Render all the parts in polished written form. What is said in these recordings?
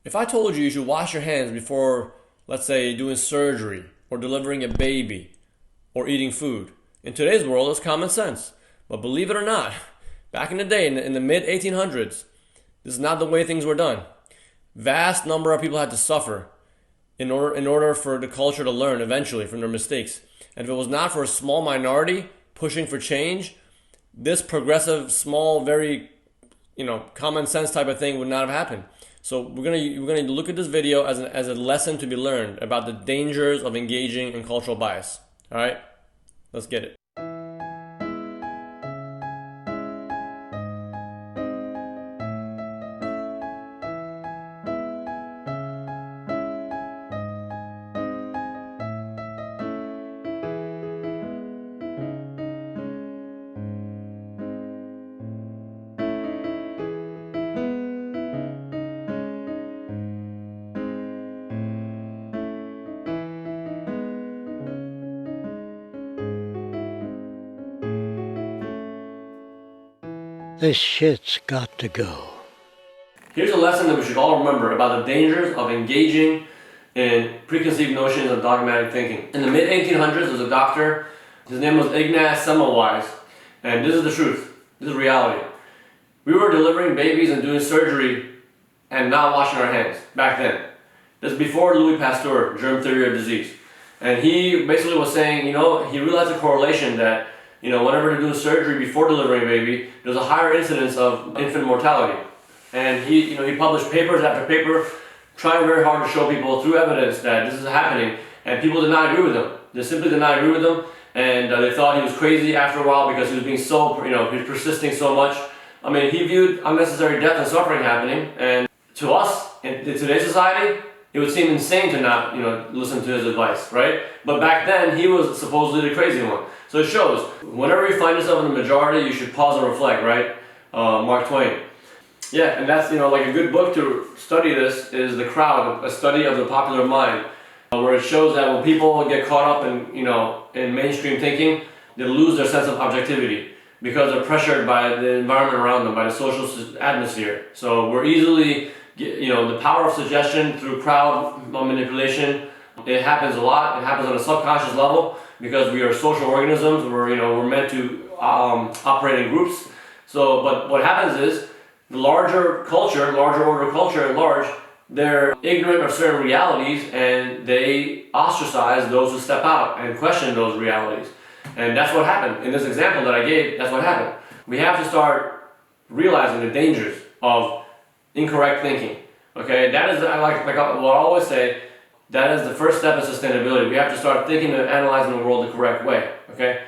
If I told you you should wash your hands before, let's say, doing surgery or delivering a baby or eating food, in today's world it's common sense. But believe it or not, back in the day, in the mid-1800s, this is not the way things were done. Vast number of people had to suffer in order for the culture to learn eventually from their mistakes. And if it was not for a small minority pushing for change, this progressive, small, very common sense type of thing would not have happened. So we're gonna look at this video as a lesson to be learned about the dangers of engaging in cultural bias. All right, let's get it. This shit's got to go. Here's a lesson that we should all remember about the dangers of engaging in preconceived notions of dogmatic thinking. In the mid-1800s, there was a doctor. His name was Ignaz Semmelweis. And this is the truth. This is reality. We were delivering babies and doing surgery and not washing our hands back then. This is before Louis Pasteur, germ theory of disease. And he basically was saying, he realized a correlation that whenever they're doing surgery before delivering a baby, there's a higher incidence of infant mortality. And he published papers after paper, trying very hard to show people through evidence that this is happening. And people did not agree with him. They simply did not agree with him. And they thought he was crazy after a while because he was being so, he was persisting so much. I mean, he viewed unnecessary death and suffering happening. And to us, in today's society, it would seem insane to not, listen to his advice, right? But back then, he was supposedly the crazy one. So it shows, whenever you find yourself in the majority, you should pause and reflect, right? Mark Twain. Yeah, and that's, like a good book to study this is The Crowd, a study of the popular mind, where it shows that when people get caught up in mainstream thinking, they lose their sense of objectivity because they're pressured by the environment around them, by the social atmosphere. So we're easily, the power of suggestion through crowd manipulation, it happens a lot. It happens on a subconscious level because we are social organisms. We're meant to operate in groups. So, but what happens is the larger order culture at large, they're ignorant of certain realities and they ostracize those who step out and question those realities. And that's what happened. In this example that I gave, that's what happened. We have to start realizing the dangers of incorrect thinking. Okay, that is, like what I always say, that is the first step in sustainability. We have to start thinking and analyzing the world the correct way. Okay,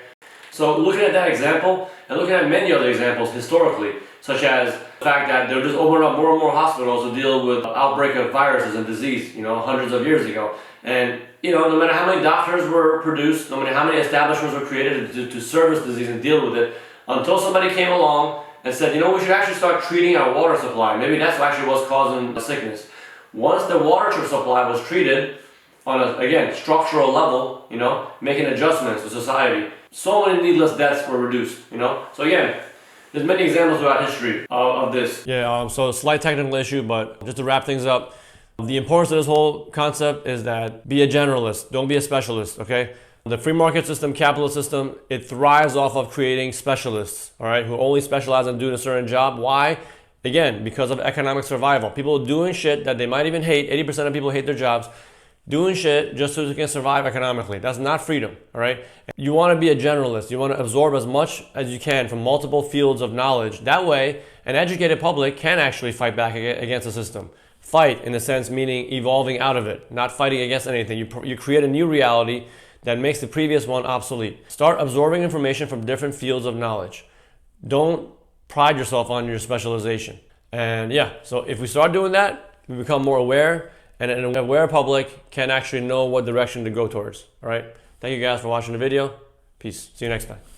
so looking at that example and looking at many other examples historically, such as the fact that they're just opening up more and more hospitals to deal with outbreak of viruses and disease, hundreds of years ago. And no matter how many doctors were produced, no matter how many establishments were created to service disease and deal with it, until somebody came along and said, we should actually start treating our water supply. Maybe that's actually what's causing the sickness. Once the water supply was treated on a, again, structural level, making adjustments to society, so many needless deaths were reduced, So again, there's many examples throughout history of this. Yeah, so a slight technical issue, but just to wrap things up, the importance of this whole concept is that be a generalist, don't be a specialist, okay? The free market system, capitalist system, it thrives off of creating specialists, all right, who only specialize in doing a certain job. Why? Again, because of economic survival. People doing shit that they might even hate, 80% of people hate their jobs, doing shit just so they can survive economically. That's not freedom, all right? You want to be a generalist. You want to absorb as much as you can from multiple fields of knowledge. That way, an educated public can actually fight back against the system. Fight, in a sense, meaning evolving out of it, not fighting against anything. You create a new reality that makes the previous one obsolete. Start absorbing information from different fields of knowledge. Don't pride yourself on your specialization. And yeah, so if we start doing that, we become more aware, and an aware public can actually know what direction to go towards. All right. Thank you guys for watching the video. Peace. See you next time.